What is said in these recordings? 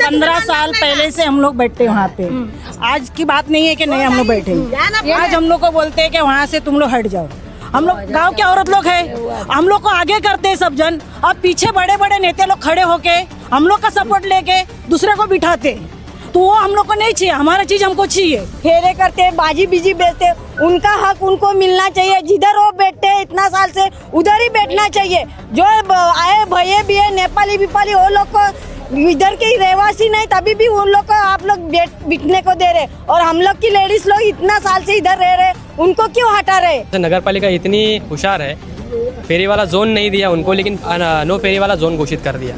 15 साल पहले से हम लोग बैठते वहाँ पे। आज की बात नहीं है कि नहीं हम लोग बैठे। आज हम लोग को बोलते हैं कि वहाँ से तुम लोग हट जाओ। हम लोग गांव के औरत लोग हैं, हम लोग को आगे करते हैं सब जन, अब पीछे बड़े बड़े नेता लोग खड़े होके हम लोग का सपोर्ट लेके दूसरे को बिठाते। तो वो हम लोग को नहीं चाहिए, हमारा चीज हमको चाहिए। फेरे करते, बाजी बीजी बेचते, उनका हक उनको मिलना चाहिए। जिधर वो बैठते हैं इतना साल से उधर ही बैठना चाहिए। जो आए भैया भी है नेपाली विपाली, वो लोग को इधर के रहवासी नहीं, तभी भी उन लोग को आप लोग बिकने को दे रहे। और हम लोग की लेडीज लोग इतना साल से इधर रह रहे, उनको क्यों हटा रहे? नगर पालिका इतनी होशियार है, फेरी वाला जोन नहीं दिया उनको, लेकिन नो फेरी वाला जोन घोषित कर दिया।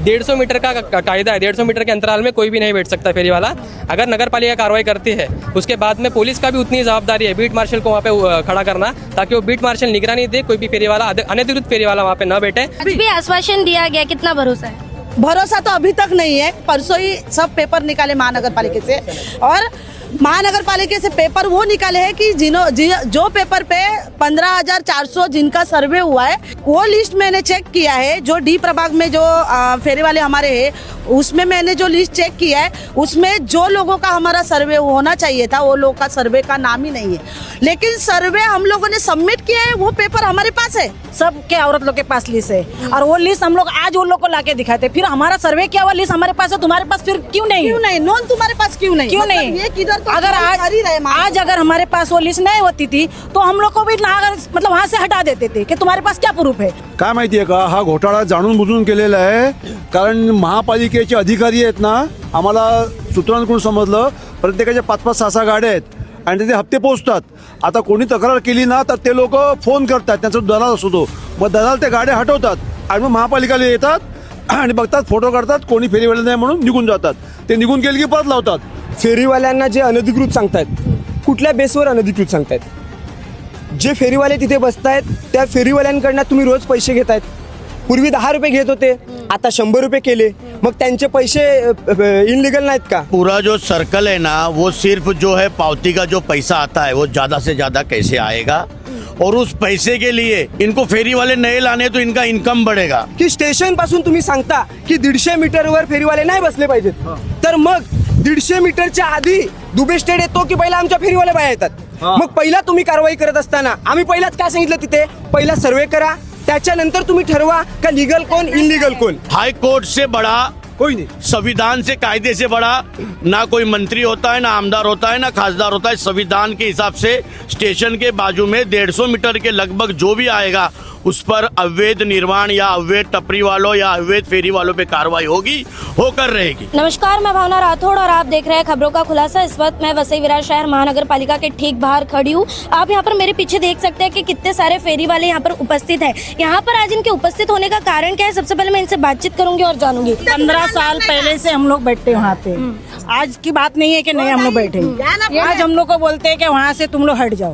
150 मीटर का कायदा है, 150 मीटर के अंतराल में कोई भी नहीं बैठ सकता फेरी वाला। अगर नगर पालिका कार्रवाई करती है, उसके बाद में पुलिस का भी उतनी जवाबदारी है बीट मार्शल को वहाँ पे खड़ा करना, ताकि वो बीट मार्शल निगरानी दे, कोई भी फेरी वाला अनधिकृत फेरी वाला वहाँ पे न बैठे। आज भी आश्वासन दिया गया, कितना भरोसा है? भरोसा तो अभी तक नहीं है। परसों ही सब पेपर निकाले महानगर पालिका से, और महानगर पालिका से पेपर वो निकाले हैं कि जो पेपर पे 15,400 जिनका सर्वे हुआ है, वो लिस्ट मैंने चेक किया है। जो डी प्रभाग में जो फेरी वाले हमारे हैं, उसमें मैंने जो लिस्ट चेक किया है, उसमें जो लोगों का हमारा सर्वे होना चाहिए था, वो लोग का सर्वे का नाम ही नहीं है। लेकिन सर्वे हम लोगों ने सबमिट किया है, वो पेपर हमारे पास है। सबके औरत लोग के पास लिस्ट है, और वो लिस्ट हम लोग आज उन लोग को लाके दिखाते। फिर हमारा सर्वे किया हुआ लिस्ट हमारे पास है, तुम्हारे पास फिर क्यों नहीं? नॉन तुम्हारे पास क्यों नहीं? ये किधर तो अगर आज अगर हमारे पास वो लिस्ट नहीं होती थी, तो हम लोग को भी मतलब वहाँ से हटा देते थे कि तुम्हारे पास क्या प्रूफ है? काय माहितीये का, हा घोटाळा जाणून बुजून केलेला आहे। कारण महापालिकेचे अधिकारी आहेत ना, आम्हाला सूत्रांकडून समजलं प्रत्येकाच्या 5-5, 6-6 गाड्या आहेत आणि तिथे हप्ते पोहोचतात। आता कोणी तक्रार केली ना, तर ते लोक फोन करतात, त्यांचा दलाल असतो, मग दलाल ते गाड्या हटवतात आणि मग महापालिकेला येतात आणि बघतात, फोटो काढतात, कोणी फेरीवाले नाही म्हणून निघून जातात। ते निघून गेले की परत लावतात। फेरीवाल्यांना जे अनधिकृत सांगतायत, कुठल्या बेसवर अनधिकृत सांगतायत? जे फेरीवाले तिथे बसतायत त्या फेरीवाल्यांकडनं तुम्ही रोज पैसे घेतायत। पूर्वी 10 रुपये घेत होते, आता 100 रुपये केले, मग त्यांचे पैसे इनलीगल नाहीत का? पूरा जो सर्कल है ना, वो सिर्फ जो है पावती का जो पैसा आता है, वो ज्यादा से ज्यादा कैसे आएगा, और उस पैसे के लिए इनको फेरी वाले नए लाने तो इनका इनकम बढ़ेगा। की स्टेशन पासून तुम्ही सांगता की 150 मीटरवर फेरीवाले नाही बसले पाहिजेत, तर मग 150 मीटरच्या आधी दुबे स्टेट येतो की पहिला आमच्या फेरीवाले बाहेर येतात? मग पहिला तुम्ही कारवाई करत असताना आम्ही पहिलाच काय सांगितलं, तिथे पहिला सर्वे करा, त्याच्यानंतर तुम्ही ठरवा का लीगल कोण इनलीगल कोण। हाई कोर्ट से बड़ा कोई नहीं, संविधान से कायदे से बड़ा ना कोई मंत्री होता है, ना आमदार होता है, ना खासदार होता है। संविधान के हिसाब से स्टेशन के बाजू में 150 मीटर के लगभग जो भी आएगा, उस पर अवैध निर्माण या अवैध टपरी वालों या अवैध फेरी वालों पे कार्रवाई होगी, होकर रहेगी। नमस्कार, मैं भावना राठौड़ और आप देख रहे हैं खबरों का खुलासा। इस वक्त मैं वसई विरार शहर महानगर पालिका के ठीक बाहर खड़ी हूँ। आप यहाँ पर मेरे पीछे देख सकते हैं कि कितने सारे फेरी वाले यहाँ पर उपस्थित हैं। यहाँ पर आज इनके उपस्थित होने का कारण क्या है, सबसे पहले मैं इनसे बातचीत करूंगी और जानूंगी। 15 साल पहले से हम लोग बैठते वहाँ पे। आज की बात नहीं है कि नहीं हम लोग बैठे। आज हम लोग को बोलते हैं कि वहाँ से तुम लोग हट जाओ,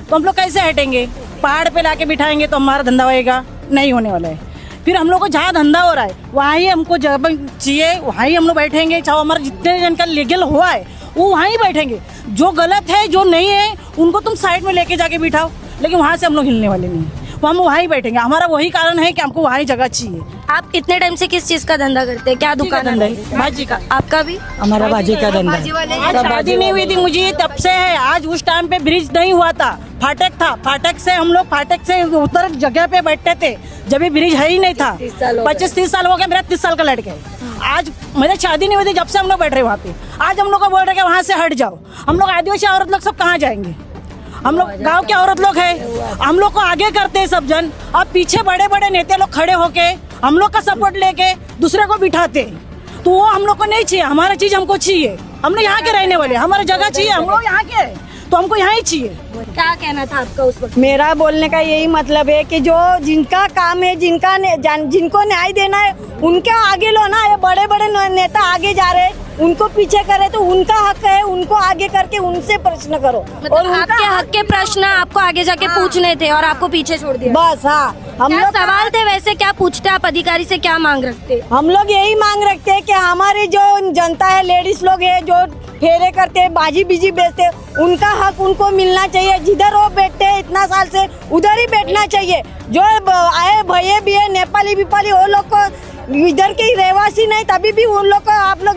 तो हम लोग कैसे हटेंगे? पहाड़ पे लाके बिठाएंगे तो हमारा धंधा होएगा? नहीं होने वाला है। फिर हम लोग को जहाँ धंधा हो रहा है वहाँ ही हमको जब चाहिए वहाँ ही हम लोग बैठेंगे। चाहे हमारा जितने जन का लीगल हुआ है वो वहाँ ही बैठेंगे। जो गलत है, जो नहीं है, उनको तुम साइड में लेके जाके बिठाओ, लेकिन वहाँ से हम लोग हिलने वाले नहीं। हम वहाँ ही बैठेंगे। हमारा वही कारण है कि हमको वहाँ ही जगह चाहिए। आप कितने टाइम से किस चीज का धंधा करते हैं? क्या दुकान है? भाजी का। आपका भी? हमारा भाजी का धंधा। आज शादी नहीं हुई थी मुझे, तब से है। आज उस टाइम पे ब्रिज नहीं हुआ था, फाटक था। फाटक से हम लोग फाटक से उतर जगह पे बैठते थे, जब भी ब्रिज है ही नहीं था। 25-30 साल हो गए, मेरा 30 साल का लड़का है। आज मेरी शादी नहीं हुई थी, जब से हम लोग बैठ रहे वहाँ पे। आज हम लोग को बोल रहे हैं वहाँ से हट जाओ। हम लोग आदिवासी औरत लोग सब कहाँ जाएंगे? हम लोग गांव के औरत लोग हैं, हम लोग को आगे करते हैं सब जन, अब पीछे बड़े बड़े नेता लोग खड़े होके हम लोग का सपोर्ट लेके दूसरे को बिठाते। तो वो हम लोग को नहीं चाहिए, हमारा चीज हमको चाहिए। हम लोग यहाँ के रहने वाले, हमारा जगह चाहिए, हम लोग यहाँ के, तो हमको यहाँ ही चाहिए। क्या कहना था आपका उस वक्त? मेरा बोलने का यही मतलब है कि जो जिनका काम है, जिनको न्याय देना है, उनके आगे लो ना। ये बड़े बड़े नेता आगे जा रहे हैं, उनको पीछे करे तो उनका हक है, उनको आगे करके उनसे प्रश्न करो। मतलब आपके हक के प्रश्न आपको आगे जाके पूछने थे और आपको पीछे छोड़ दिया? बस हाँ, हम क्या लोग सवाल थे वैसे? क्या पूछते आप अधिकारी से, क्या मांग रखते? हम लोग यही मांग रखते हैं कि हमारी जो जनता है, लेडीज लोग है, जो फेरे करते, बाजी बीजी बेचते, उनका हक उनको मिलना चाहिए। जिधर वो बैठते हैं इतना साल से उधर ही बैठना चाहिए। जो आए भैया भी है नेपाली विपाली, वो लोग को इधर के रहवासी नहीं, तभी भी उन लोग को आप लोग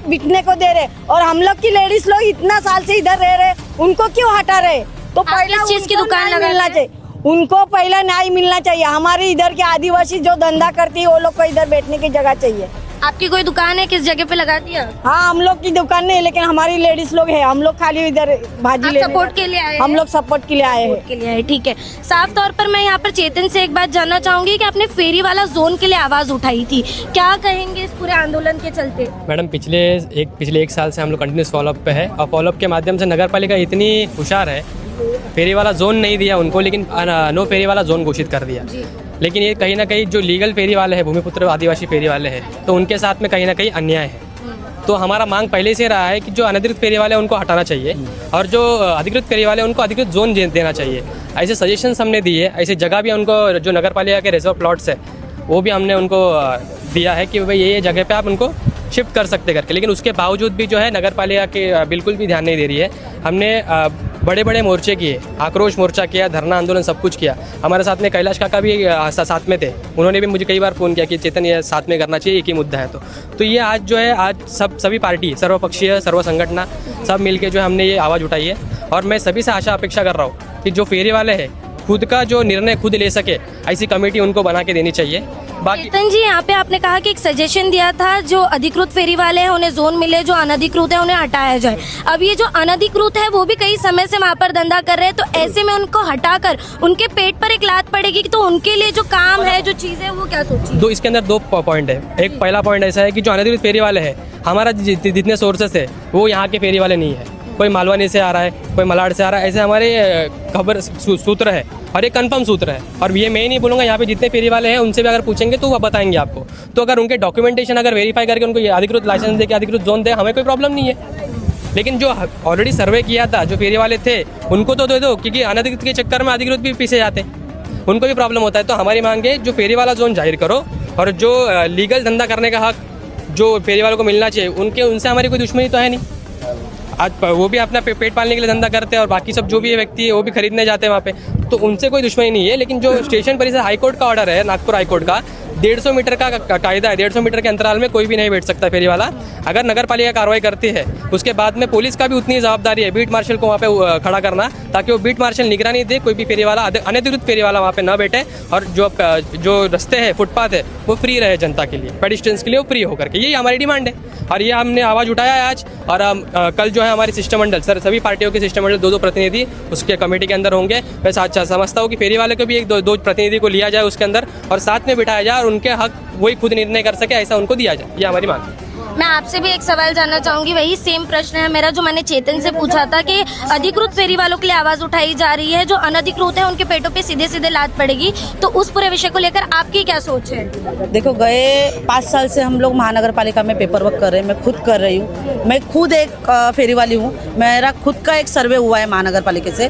बिकने को दे रहे, और हम लोग की लेडीज लोग इतना साल से इधर रह रहे, उनको क्यों हटा रहे? तो पहले किस चीज की उनको दुकान न्याय लगाते मिलना हैं? चाहिए, उनको पहला न्याय मिलना चाहिए। हमारे इधर के आदिवासी जो धंधा करती है वो लोग को इधर बैठने की जगह चाहिए। आपकी कोई दुकान है, किस जगह पे लगा दिया? हाँ, हम लोग की दुकान नहीं, लेकिन हमारी लेडीज लोग है, हम लोग खाली इधर भाजी आप लेने सपोर्ट जाते के लिए आए हैं? हम लोग सपोर्ट के लिए आए हैं। के लिए है, ठीक है। साफ तौर पर मैं यहाँ पर चेतन से एक बात जानना चाहूंगी कि आपने फेरी वाला जोन के लिए आवाज उठाई थी, क्या कहेंगे इस पूरे आंदोलन के चलते? मैडम पिछले एक साल से हम लोग कंटिन्यूस फॉलोअप पे है, और फॉलोअप के माध्यम से नगर पालिका इतनी होशियार है, फेरी वाला जोन नहीं दिया उनको, लेकिन नो फेरी वाला जोन घोषित कर दिया। लेकिन ये कहीं ना कहीं जो लीगल फेरी वाले हैं, भूमिपुत्र आदिवासी फेरी वाले हैं, तो उनके साथ में कहीं ना कहीं अन्याय है। तो हमारा मांग पहले से रहा है कि जो अनधिकृत फेरी वाले हैं उनको हटाना चाहिए, और जो अधिकृत फेरी वाले हैं उनको अधिकृत जोन देना चाहिए। ऐसे सजेशंस हमने दिए, ऐसी जगह भी उनको, जो नगर पालिका के रिजर्व प्लॉट्स है वो भी हमने उनको दिया है कि भाई ये जगह पे आप उनको शिफ्ट कर सकते करके। लेकिन उसके बावजूद भी जो है नगर पालिका के बिल्कुल भी ध्यान नहीं दे रही है। हमने बड़े बड़े मोर्चे किए, आक्रोश मोर्चा किया, धरना आंदोलन सब कुछ किया। हमारे साथ में कैलाश काका भी साथ में थे, उन्होंने भी मुझे कई बार फ़ोन किया कि चेतन ये साथ में करना चाहिए, एक ही मुद्दा है। तो ये आज जो है, आज सभी पार्टी, सर्वपक्षीय, सर्व संगठना सब मिलके जो हमने ये आवाज़ उठाई है। और मैं सभी से आशा अपेक्षा कर रहा हूँ कि जो फेरी वाले हैं खुद का जो निर्णय खुद ले सके, ऐसी कमेटी उनको बना के देनी चाहिए। बाकी चेतन जी, यहाँ पे आपने कहा कि एक सजेशन दिया था, जो अधिकृत फेरी वाले हैं उन्हें जोन मिले, जो अनधिकृत है उन्हें हटाया जाए। अब ये जो अनधिकृत है वो भी कई समय से वहाँ पर धंधा कर रहे हैं, तो ऐसे में उनको हटाकर उनके पेट पर एक लात पड़ेगी, तो उनके लिए जो काम है, जो चीजें, वो क्या सोचिए? इसके अंदर दो पॉइंट है। एक पहला पॉइंट ऐसा है कि जो अनधिकृत फेरी वाले हैं, हमारा जितने सोर्सेस है वो यहाँ के फेरी वाले नहीं है। कोई मालवानी से आ रहा है, कोई मलाड से आ रहा है, ऐसे हमारे खबर सूत्र है, और ये कंफर्म सूत्र है। और ये मैं नहीं बोलूँगा, यहाँ पे जितने फेरी वाले हैं उनसे भी अगर पूछेंगे तो वो बताएंगे आपको। तो अगर उनके डॉक्यूमेंटेशन अगर वेरीफाई करके उनको ये अधिकृत लाइसेंस दे के अधिकृत जोन दे, हमें कोई प्रॉब्लम नहीं है। लेकिन जो ऑलरेडी सर्वे किया था, जो फेरी वाले थे, उनको तो दे दो, क्योंकि अनधिकृत के चक्कर में अधिकृत भी पीछे जाते, उनको भी प्रॉब्लम होता है। तो हमारी मांग है, जो फेरी वाला जोन जाहिर करो, और जो लीगल धंधा करने का हक जो फेरी वालों को मिलना चाहिए, उनसे हमारी कोई दुश्मनी तो है नहीं। आज वो भी अपना पेट पालने के लिए धंधा करते हैं, और बाकी सब जो भी व्यक्ति है वो भी खरीदने जाते हैं वहाँ पे, तो उनसे कोई दुश्मनी नहीं है। लेकिन जो स्टेशन परिसर हाईकोर्ट का ऑर्डर है, नागपुर हाईकोर्ट का 150 मीटर का कायदा है, 150 मीटर के अंतराल में कोई भी नहीं बैठ सकता फेरी वाला। अगर नगर पालिका कार्रवाई करती है, उसके बाद में पुलिस का भी उतनी जवाबदारी है बीट मार्शल को वहाँ पे खड़ा करना, ताकि वो बीट मार्शल निगरानी दे, कोई भी फेरी वाला, अनधिकृत फेरी वाला वहाँ पे न बैठे, और जो रास्ते हैं, फुटपाथ है, वो फ्री रहे जनता के लिए, पेडिस्ट्रियंस के लिए वो फ्री होकर के। यही हमारी डिमांड है, और ये हमने आवाज़ उठाया है आज। और कल जो है हमारी शिष्टमंडल, सभी पार्टियों के शिष्टमंडल 2 प्रतिनिधि उसके कमेटी के अंदर होंगे। मैं समझता हूँ कि फेरी वाले को भी 1-2 प्रतिनिधि को लिया जाए उसके अंदर, और साथ में बिठाया जाए, और उनके हक वही खुद निर्णय कर सके, ऐसा उनको दिया जाए। ये हमारी मांग है। मैं आपसे भी एक सवाल जानना चाहूंगी, वही सेम प्रश्न है मेरा जो मैंने चेतन से पूछा था, कि अधिकृत फेरी वालों के लिए आवाज उठाई जा रही है, जो अनधिकृत है उनके पेटों पे सीधे सीधे लात पड़ेगी, तो उस पूरे विषय को लेकर आपकी क्या सोच है? देखो, गए 5 साल से हम लोग महानगर पालिका में पेपर वर्क कर रहे हैं। मैं खुद कर रही हूँ, मैं खुद एक फेरी वाली हूँ। मेरा खुद का एक सर्वे हुआ है महानगर पालिका से।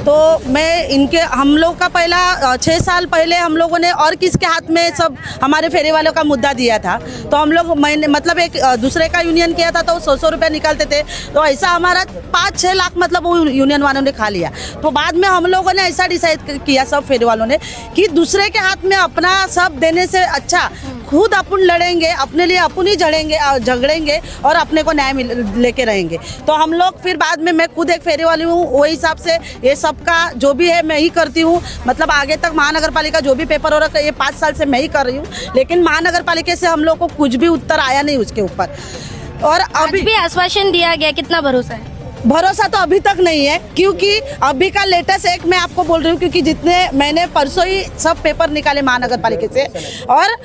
तो मैं हम लोग का पहला 6 साल पहले हम लोगों ने और किसके हाथ में सब हमारे फेरी वालों का मुद्दा दिया था, तो हम लोग मतलब एक दूसरे का यूनियन किया था, तो 100 रुपये निकालते थे, तो ऐसा हमारा 5-6 लाख मतलब वो यूनियन वालों ने खा लिया। तो बाद में हम लोगों ने ऐसा डिसाइड किया, सब फेरी वालों ने, कि दूसरे के हाथ में अपना सब देने से अच्छा खुद अपन लड़ेंगे, अपने लिए अपन ही झगड़ेंगे और अपने को न्याय लेके रहेंगे। तो हम लोग फिर बाद में, मैं खुद एक फेरी वाली हूँ, वही हिसाब से ये सब का जो भी है मैं ही करती हूँ। मतलब आगे तक महानगर पालिका जो भी पेपर हो रहा है, ये 5 साल से मैं ही कर रही हूँ, लेकिन महानगर पालिका से हम लोग को कुछ भी उत्तर आया नहीं उसके ऊपर। और अभी भी आश्वासन दिया गया, कितना भरोसा है? भरोसा तो अभी तक नहीं है, क्योंकि अभी का लेटेस्ट एक मैं आपको बोल रही हूँ, क्योंकि जितने मैंने परसों ही सब पेपर निकाले महानगर पालिका से, और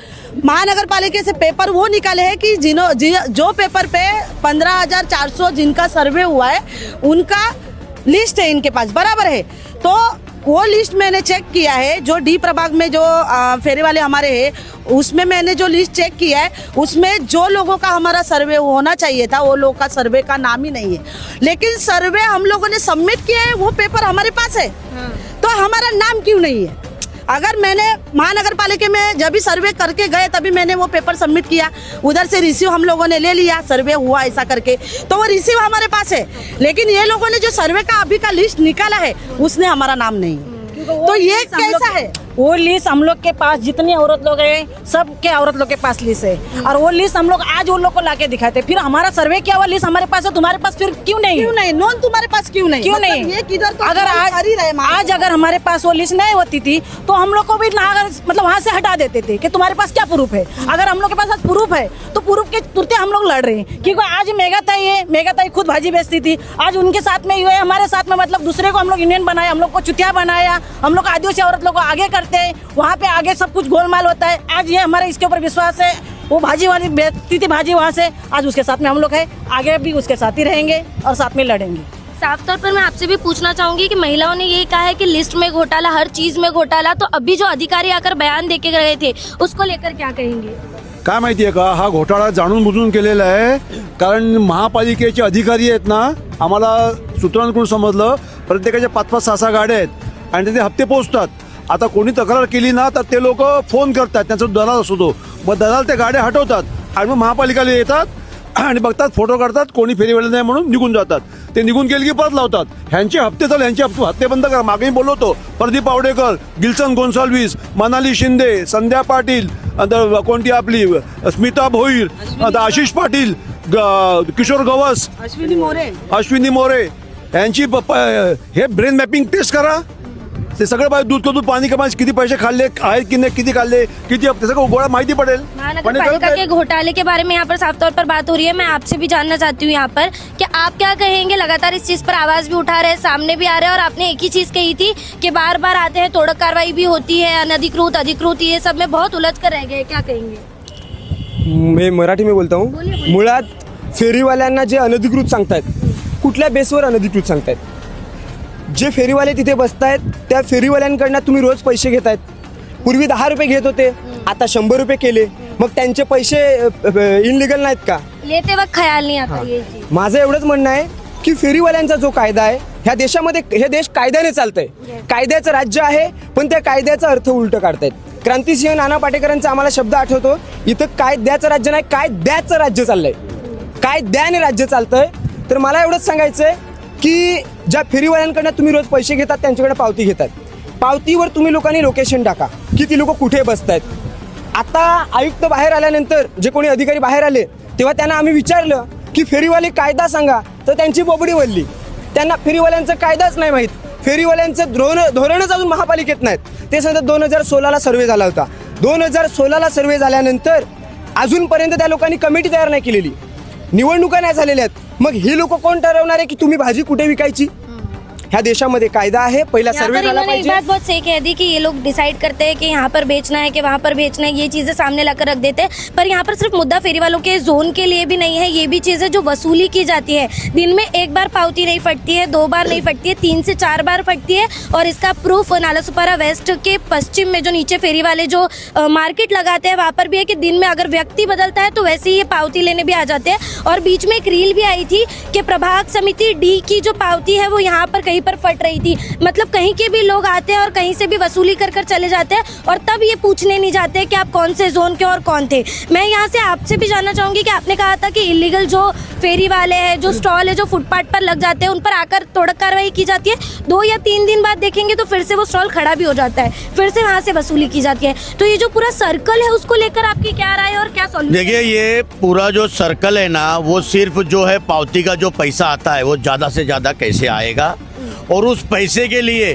महानगर पालिका से पेपर वो निकाले हैं कि जो पेपर पे 15,400 जिनका सर्वे हुआ है उनका लिस्ट है इनके पास, बराबर है। तो वो लिस्ट मैंने चेक किया है, जो डी प्रभाग में जो फेरी वाले हमारे हैं, उसमें मैंने जो लिस्ट चेक किया है, उसमें जो लोगों का हमारा सर्वे होना चाहिए था वो लोगों का सर्वे का नाम ही नहीं है। लेकिन सर्वे हम लोगों ने सबमिट किया है, वो पेपर हमारे पास है, तो हमारा नाम क्यों नहीं है? अगर मैंने महानगर पालिका में जब भी सर्वे करके गए तभी मैंने वो पेपर सबमिट किया, उधर से रिसीव हम लोगों ने ले लिया, सर्वे हुआ ऐसा करके, तो वो रिसीव हमारे पास है। लेकिन ये लोगों ने जो सर्वे का अभी का लिस्ट निकाला है उसने हमारा नाम नहीं, तो ये कैसा है? वो लिस्ट हम लोग के पास जितनी औरत लोग हैं सबके औरत लोग के पास लिस्ट है और वो लिस्ट हम लोग आज उन लोग को लाके दिखाते। फिर हमारा सर्वे किया हुआ लिस्ट हमारे पास है, तुम्हारे पास फिर क्यों नहीं नॉन तुम्हारे पास क्यों नहीं? क्यों मतलब नहीं? ये किधर तो अगर कर ही रहे मान। आज अगर हमारे पास वो लिस्ट नहीं होती थी तो हम लोग को भी मतलब वहाँ से हटा देते थे कि तुम्हारे पास क्या प्रूफ है। अगर हम लोग के पास आज प्रूफ है तो प्रूफ के तुरते हम लोग लड़ रहे हैं, क्योंकि आज मेगा ताई खुद भाजी बेचती थी, आज उनके साथ में हुए हमारे साथ में, मतलब दूसरे को हम लोग इंडियन बनाया, हम लोग को चुतिया बनाया, हम लोग आदिवासी औरत लोग को आगे करते हैं, वहाँ पे आगे सब कुछ गोलमाल होता है। आज ये हमारे इसके ऊपर विश्वास है, वो भाजी वाली बेचती थी भाजी वहाँ से, आज उसके साथ में हम लोग है, आगे भी उसके साथ ही रहेंगे और साथ में लड़ेंगे। साफ तौर पर मैं आपसे भी पूछना चाहूंगी कि महिलाओं ने ये कहा है कि लिस्ट में घोटाला, हर चीज में घोटाला, तो अभी जो अधिकारी आकर बयान देके गए थे उसको लेकर क्या कहेंगे? काय माहिती आहे का, हा घोटाळा जाणून बुजून केलेला आहे. कारण महापालिकेचे अधिकारी आहेत ना, आम्हाला सूत्रांकडून समजलं प्रत्येकाच्या 5-5, 6-6 गाड्या आहेत आणि तिथे हप्ते पोहोचतात. आता कोणी तक्रार केली ना तर ते लोक फोन करतात, त्यांचा दलाल असतो तो, मग दलाल त्या गाड्या हटवतात आणि मग महापालिकेला येतात आणि बघतात, फोटो काढतात, कोणी फेरीवाले नाही म्हणून निघून जातात. ते निघून गेले की परत लावतात. ह्यांचे हप्ते चालू, ह्यांचे हप्ते बंद करा. मागे मी बोललो होतो, प्रदीप पावडेकर, गिल्सन गोन्साल्विस, मनाली शिंदे, संध्या पाटील, कोणती आपली स्मिता भोईर, आशिष पाटील, किशोर गवस, अश्विनी मोरे यांची हे ब्रेन मॅपिंग टेस्ट करा. ते सगळं पाहिजे, दूध का दूध पानी का पानी, किती पैसे खाल्ले आहेत की नाही, किती खाल्ले, किती हप्ते, सगळं गोळा माहिती पडेल. महानगर पालिका के घोटाले के बारे में यहाँ पर साफ तौर पर बात हो रही है। मैं आपसे भी जानना चाहती हूँ यहाँ पर कि आप क्या कहेंगे? लगातार इस चीज पर आवाज भी उठा रहे हैं, सामने भी आ रहे हैं, और आपने एक ही चीज कही थी कि बार बार आते हैं, तोड़क कार्रवाई भी होती है, अनधिकृत अधिकृत, ये सब में बहुत उलझ कर रह गए, क्या कहेंगे? मैं मराठी में बोलता हूँ. मुळात फेरीवाल्यांना जे अनधिकृत सांगतायत, कुठल्या बेसवर अनधिकृत सांगतायत? जे फेरीवाले तिथे बसतायत त्या फेरीवाल्यांकडनं तुम्ही रोज पैसे घेतायत. पूर्वी 10 रुपये घेत होते, आता 100 रुपये केले. मग त्यांचे पैसे इनलिगल नाहीत का? लेते वक्त ख्याल नहीं आता ये चीज. माझं एवढंच म्हणणं आहे की फेरीवाल्यांचा जो कायदा आहे, ह्या देशामध्ये हे देश कायद्याने चालतंय. कायद्याचं राज्य आहे, पण त्या कायद्याचा अर्थ उलट काढतायत. क्रांतिसिंह नाना पाटेकरांचा आम्हाला शब्द आठवतो, इथं कायद्याचं राज्य नाही, कायद्याचं राज्य चाललंय, कायद्याने राज्य चालतंय. तर मला एवढंच सांगायचं आहे की ज्या फेरीवाल्यांकडनं तुम्ही रोज पैसे घेतात त्यांच्याकडे पावती घेतात, पावतीवर तुम्ही लोकांनी लोकेशन टाका, किती लोक कुठे बसतायत. आता आयुक्त बाहेर आल्यानंतर जे कोणी अधिकारी बाहेर आले तेव्हा त्यांना आम्ही विचारलं की फेरीवाले कायदा सांगा, तर त्यांची बोबडी वळली. त्यांना फेरीवाल्यांचा कायदाच नाही माहीत, फेरीवाल्यांचं धोरणच अजून महापालिकेत नाहीत. ते सांगतात 2016ला सर्वे झाला होता. 2016ला सर्वे झाल्यानंतर अजूनपर्यंत त्या लोकांनी कमिटी तयार नाही केलेली, निवडणुका नाही झालेल्या आहेत. मग ही लोक कोण ठरवणार आहे की तुम्ही भाजी कुठे विकायची? ह्या देशामध्ये कायदा आहे, पहिला यहाँ सर्वे पर झाला इन्होंने एक पाहिजे. बात बहुत सही कह दी कि ये लोग डिसाइड करते हैं कि यहाँ पर बेचना है कि वहाँ पर बेचना है, ये चीज़ें सामने लाकर रख देते हैं. पर यहाँ पर सिर्फ मुद्दा फेरी वालों के जोन के लिए भी नहीं है, ये भी चीज़ है जो वसूली की जाती है. दिन में एक बार पावती नहीं फटती है, 2 बार नहीं फटती है, 3 से 4 बार फटती है. और इसका प्रूफ नालासोपारा वेस्ट के पश्चिम में जो नीचे फेरी वाले जो मार्केट लगाते हैं वहाँ पर भी है कि दिन में अगर व्यक्ति बदलता है तो वैसे ही ये पावती लेने भी आ जाते हैं. और बीच में एक रील भी आई थी कि प्रभाग समिति डी की जो पावती है वो यहाँ पर कहीं पर फट रही थी. मतलब कहीं के भी लोग आते हैं और कहीं से भी वसूली कर कर चले जाते हैं, और तब ये पूछने नहीं जाते कि आप कौन से जोन के और कौन थे. मैं यहाँ से आपसे भी जानना चाहूँगी कि आपने कहा था कि इलीगल जो फेरी वाले हैं, जो स्टॉल है, जो फुटपाथ पर लग जाते हैं, उन पर आकर तोड़क कार्रवाई की जाती है. 2 या 3 दिन बाद देखेंगे तो फिर से वो स्टॉल खड़ा भी हो जाता है, फिर से वहाँ से वसूली की जाती है. तो ये जो पूरा सर्कल है उसको लेकर आपकी क्या राय है और क्या सॉल्यूशन? देखिए, ये पूरा जो सर्कल है ना, वो सिर्फ जो है पावती का जो पैसा आता है वो ज़्यादा से ज़्यादा कैसे आएगा, और उस पैसे के लिए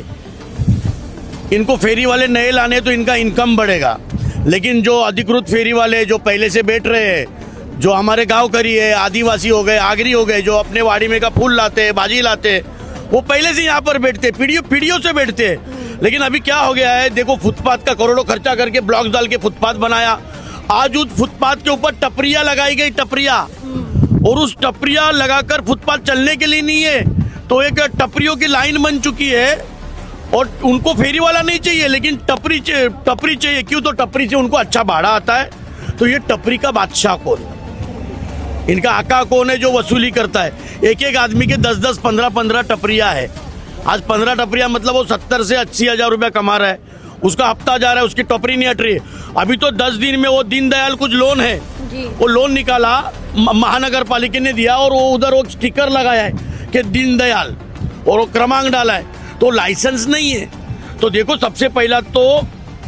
इनको फेरी वाले नए लाने तो इनका इनकम बढ़ेगा. लेकिन जो अधिकृत फेरी वाले जो पहले से बैठ रहे हैं, जो हमारे गांव करी है, आदिवासी हो गए, आगरी हो गए, जो अपने वाड़ी में का फूल लाते हैं, भाजी लाते हैं, वो पहले से यहाँ पर बैठते, पीढ़ियों से बैठते हैं. लेकिन अभी क्या हो गया है, देखो, फुटपाथ का करोड़ों खर्चा करके ब्लॉक्स डाल के फुटपाथ बनाया. आज उस फुटपाथ के ऊपर टपरिया लगाई गई, टपरिया, और उस टपरिया लगाकर फुटपाथ चलने के लिए नहीं है, तो एक टपरियों की लाइन बन चुकी है. और उनको फेरी वाला नहीं चाहिए, लेकिन टपरी चाहिए. क्यों? तो टपरी से उनको अच्छा भाड़ा आता है. तो ये टपरी का बादशाह कौन, इनका आका कौन है जो वसूली करता है? एक आदमी के 10-10, 15-15 टपरिया है. आज 15 टपरिया मतलब वो 70 से 80 हजार रुपया कमा रहा है, उसका हफ्ता जा रहा है, उसकी टपरी नहीं हट रही है. अभी तो 10 दिन में वो दीनदयाल कुछ लोन है, वो लोन निकाला, महानगर पालिका ने दिया, और वो उधर वो स्टिकर लगाया है कि दीनदयाल, और वो क्रमांक डाला है, तो लाइसेंस नहीं है. तो देखो, सबसे पहला तो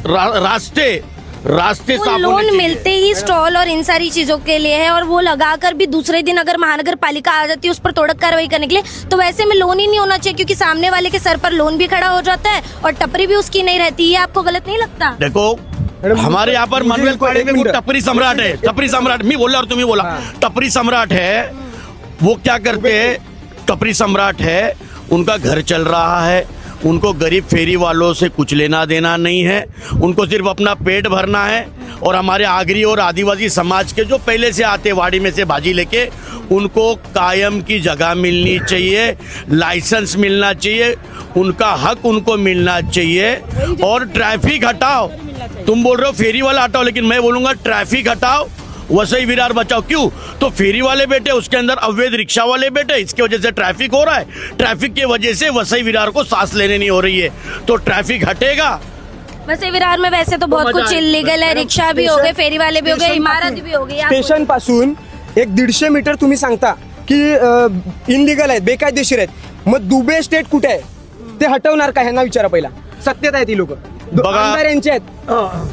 रास्ते वो साफ होने लोन चाहिए। मिलते ही स्टॉल और इन सारी चीजों के लिए है, और वो लगाकर भी दूसरे दिन अगर महानगर पालिका आ जाती है उस पर तोड़क कार्रवाई करने के लिए, तो वैसे में लोन ही नहीं होना चाहिए, क्योंकि सामने वाले के सर पर लोन भी खड़ा हो जाता है और टपरी भी उसकी नहीं रहती। ये आपको गलत नहीं लगता? देखो हमारे यहाँ पर मनवेल पाड़े में वो टपरी सम्राट है, टपरी सम्राट मैं बोला और तुम्हें बोला, टपरी सम्राट है। वो क्या करते हैं, टपरी सम्राट है, उनका घर चल रहा है, उनको गरीब फेरी वालों से कुछ लेना देना नहीं है, उनको सिर्फ अपना पेट भरना है। और हमारे आगरी और आदिवासी समाज के जो पहले से आते वाड़ी में से भाजी लेके, उनको कायम की जगह मिलनी चाहिए, लाइसेंस मिलना चाहिए, उनका हक उनको मिलना चाहिए। और ट्रैफिक हटाओ, तुम बोल रहे हो फेरी वाला हटाओ, लेकिन मैं बोलूंगा ट्रैफिक हटाओ, वसई विरार बचाओ। क्यों? तो फेरी वाले बैठे, उसके अंदर अवैध रिक्शा वाले बैठे, इसकी वजह से ट्रैफिक हो रहा है। ट्रैफिक की वजह से वसई विरार को सांस लेने नहीं हो रही है, तो ट्रैफिक हटेगा। वैसे विरार में वैसे तो बहुत कुछ इलीगल है, रिक्शा भी हो गए, फेरी वाले भी हो गए, इमारत भी हो गई। स्टेशन पासून 150 मीटर तुम्ही सांगता की इनलिगल आहेत, बेकायदेशीर आहेत, मग दुबे स्टेट कुठे आहे ते हटवणार का? ह्यांना विचारा पहिला. सत्तेत आहेत ती लोक, आमदार यांचे आहेत.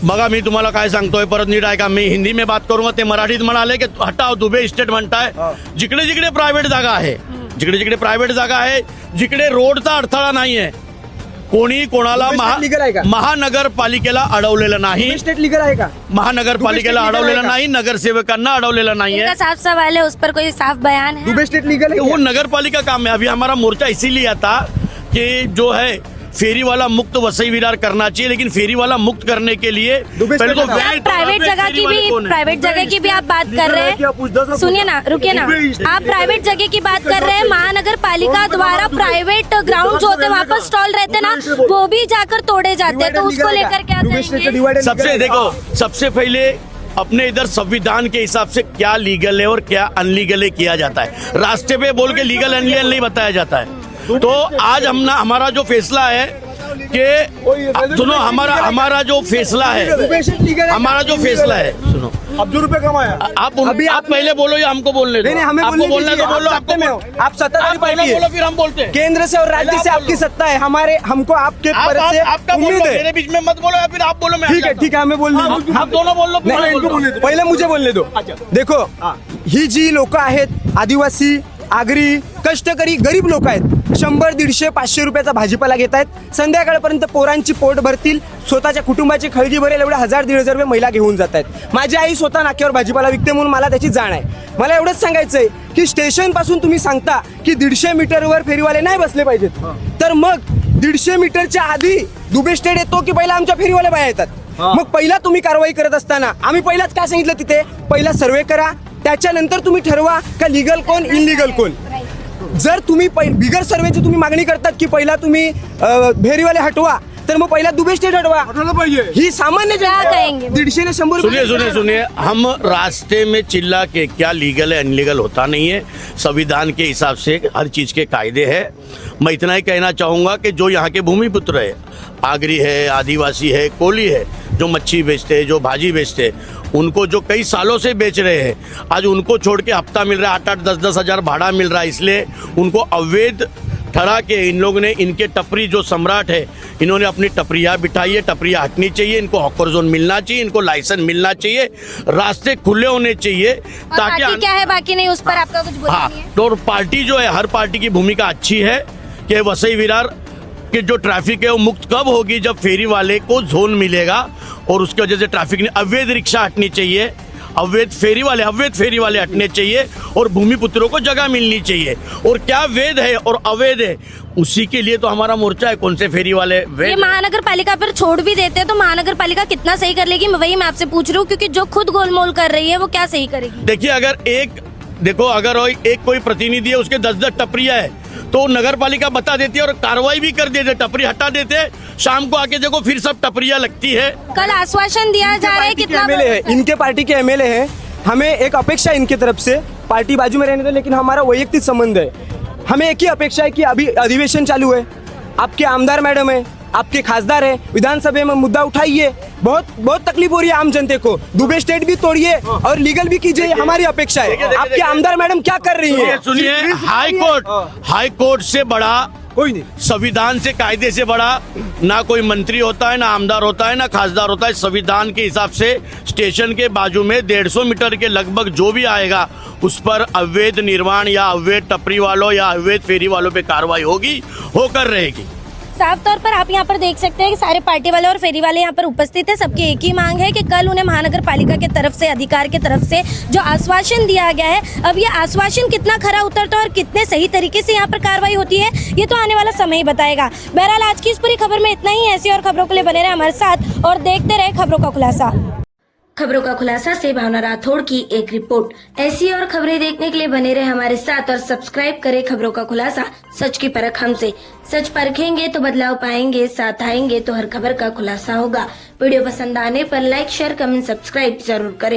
बघा मी तुम्हाला काय सांगतोय, परत नीट ऐका, मी हिंदी में बात करूंगा, ते मराठीत म्हणाले की हटाव दुबे स्टेट म्हणताय. जिकडे जिकडे प्रायव्हेट जागा आहे, जिकडे जिकडे प्रायव्हेट जागा आहे, जिकडे रोडचा अडथळा नाहीये, कोणी कोणाला लीगल आहे का? महानगरपालिकेला अडवलेलं नाही, स्टेट लीगल आहे का? महानगरपालिकेला दुबे स्टेट अडवलेलं लीगल आहे नाही, नगरसेवकांना अडवलेलं नाहीये. इनका साफ सवाल है, उस पर कोई साफ बयान है? दुबे स्टेट लीगल है वो क्या? नगर पालिका काम है। अभी हमारा मोर्चा इसीलिए था कि जो है फेरी वाला मुक्त वसई विरार करना चाहिए, लेकिन फेरी वाला मुक्त करने के लिए दुबे पहले तो स्टेट वैध- प्राइवेट वैध जगह फेरी की वाले भी, कौन है? प्राइवेट जगह की भी आप बात कर रहे हैं, सुनिए ना, रुकिए ना, आप प्राइवेट जगह की बात कर रहे हैं। महानगर पालिका द्वारा प्राइवेट ग्राउंड जो होते हैं वहाँ पर स्टॉल रहते हैं ना, वो भी जाकर तोड़े जाते हैं, तो उसको लेकर क्या करेंगे? सबसे देखो, सबसे पहले अपने इधर संविधान के हिसाब से क्या लीगल है और क्या अनलीगल है किया जाता है। रास्ते पे बोल के लीगल अनलीगल नहीं बताया जाता है। तो आज हमारा जो फैसला है कि सुनो, हमारा जो फैसला है, हमारा जो फैसला है, सुनो, अब्दुल रुपये कमाया. आप अभी आप पहले बोलो या हमको बोलने दो? नहीं, हमें आपको बोलने बोलना है दीजिए, तो बोलो, आप आपको सत्ता में हो, आप सत्ताधारी आप पहले पार्टी है। बोलो, फिर हम बोलते हैं। केंद्र से और राज्य से आपकी सत्ता है, हमारे हमको आपके पर से आपका बोलो, उम्मीद है. मेरे बीच में मत बोलो, या फिर आप बोलो, मैं ठीक है, ठीक है, हमें बोलने दो. आप दोनों बोल लो, फिर मैं बोल रहा हूं। पहिले मुझे बोलने दो. देखो, ही जी लोक आहेत, आदिवासी, आगरी, कष्टकरी, गरीब लोक आहेत, 100-150 रुपयाचा भाजीपाला घेत आहेत, संध्याकाळपर्यंत पोरांची पोट भरतील, स्वतःच्या कुटुंबाची खळगी भरेल एवढे 1000-1500 रुपये महिला घेऊन जात आहेत. माझी आई स्वतः नाक्यावर भाजीपाला विकते, म्हणून मला त्याची जाण आहे. मला एवढंच सांगायचंय की स्टेशन पासून तुम्ही सांगता की 150 मीटरवर फेरीवाले नाही बसले पाहिजेत, तर मग 150 मीटरच्या आधी दुबे स्टेट येतो की पहिला आमच्या फेरीवाले बाया येतात? मग पहिला तुम्ही कारवाई करत असताना आम्ही पहिलाच काय सांगितलं, तिथे पहिला सर्वे करा, त्याच्यानंतर तुम्ही ठरवा का लीगल कोण इनलिगल कोण. जर तुम्ही बिगर सर्वेची तुम्ही मागणी करतात की पहिला तुम्ही फेरीवाले हटवा, तर मग पहिला दुबे स्टेट हटवा. ही सामान्य क्या कहेंगे? 150 ने 100 सुनिए सुनिए सुनिए, हम रास्ते में चिल्ला के क्या लीगल है अनलीगल होता नहीं है। संविधान के हिसाब से हर चीज़ के कायदे हैं। मैं इतना ही कहना चाहूँगा कि जो यहाँ के भूमिपुत्र है, आगरी है, आदिवासी है, कोली है, जो मच्छी बेचते हैं, जो भाजी बेचते हैं, उनको जो कई सालों से बेच रहे हैं, आज उनको छोड़ के हफ्ता मिल रहा है, 8-8, 10-10 हज़ार भाड़ा मिल रहा है, इसलिए उनको अवैध ठहरा के इन लोगों ने, इनके टपरी जो सम्राट है, इन्होंने अपनी टपरियाँ बिठाई है, टपरियाँ हटनी चाहिए, इनको हॉकर जोन मिलना चाहिए, इनको लाइसेंस मिलना चाहिए, रास्ते खुले होने चाहिए, और ताकि बाकी क्या है, बाकी नहीं, उस पर आपका कुछ बोलना हाँ, नहीं है? तो पार्टी जो है, हर पार्टी की भूमिका अच्छी है कि वसई विरार के जो ट्रैफिक है वो मुक्त कब होगी, जब फेरी वाले को जोन मिलेगा, और उसकी वजह से ट्रैफिक ने अवैध रिक्शा हटनी चाहिए, अवैध फेरी वाले हटने चाहिए, और भूमिपुत्रों को जगह मिलनी चाहिए। और क्या वैध है और अवैध है, उसी के लिए तो हमारा मोर्चा है। कौन से फेरी वाले ये वैध, महानगर पालिका पर छोड़ भी देते हैं तो महानगर पालिका कितना सही कर लेगी, वही मैं आपसे पूछ रही हूँ, क्योंकि जो खुद गोलमोल कर रही है वो क्या सही करेगी? देखिए, अगर एक कोई प्रतिनिधि है, उसके 10-10 टपरियां है, तो नगर पालिका बता देती है और कार्रवाई भी कर देते, टपरी हटा देते, शाम को आके देखो फिर सब टपरियां लगती है। कल आश्वासन दिया जा रहा है, कितना एमएलए है, इनके पार्टी के एमएलए हैं, हमें एक अपेक्षा है इनकी तरफ से, पार्टी बाजू में रहने दो, लेकिन हमारा वैयक्तिक संबंध है। हमें एक ही अपेक्षा है कि अभी अधिवेशन चालू है, आपके आमदार मैडम है, आपके खासदार है, विधानसभा में मुद्दा उठाइए, बहुत बहुत तकलीफ हो रही है आम जनते को, दुबे स्टेट भी तोड़िए और लीगल भी कीजिए, हमारी अपेक्षा है। आपके आमदार मैडम क्या कर रही है? सुनिए, हाई कोर्ट से बड़ा कोई नहीं। संविधान से कायदे से बड़ा ना कोई मंत्री होता है, ना आमदार होता है, ना खासदार होता है। संविधान के हिसाब से स्टेशन के बाजू में 150 मीटर के लगभग जो भी आएगा उस पर अवैध निर्माण या अवैध टपरी वालों या अवैध फेरी वालों पे कार्रवाई होगी, होकर रहेगी। साफ तौर पर आप यहाँ पर देख सकते हैं कि सारे पार्टी वाले और फेरी वाले यहाँ पर उपस्थित हैं। सबकी एक ही मांग है कि कल उन्हें महानगर पालिका की तरफ से, अधिकार की तरफ से जो आश्वासन दिया गया है, अब ये आश्वासन कितना खरा उतरता है और कितने सही तरीके से यहाँ पर कार्रवाई होती है, ये तो आने वाला समय ही बताएगा। बहरहाल आज की इस पूरी खबर में इतना ही। ऐसी और खबरों के लिए बने रहे हमारे साथ और देखते रहे खबरों का खुलासा। खबरों का खुलासा से भावना राठौड़ की एक रिपोर्ट। ऐसी और खबरें देखने के लिए बने रहे हमारे साथ और सब्सक्राइब करें खबरों का खुलासा, सच की परख हमसे। सच परखेंगे तो बदलाव पाएंगे, साथ आएंगे तो हर खबर का खुलासा होगा। वीडियो पसंद आने पर लाइक, शेयर, कमेंट, सब्सक्राइब जरूर करें।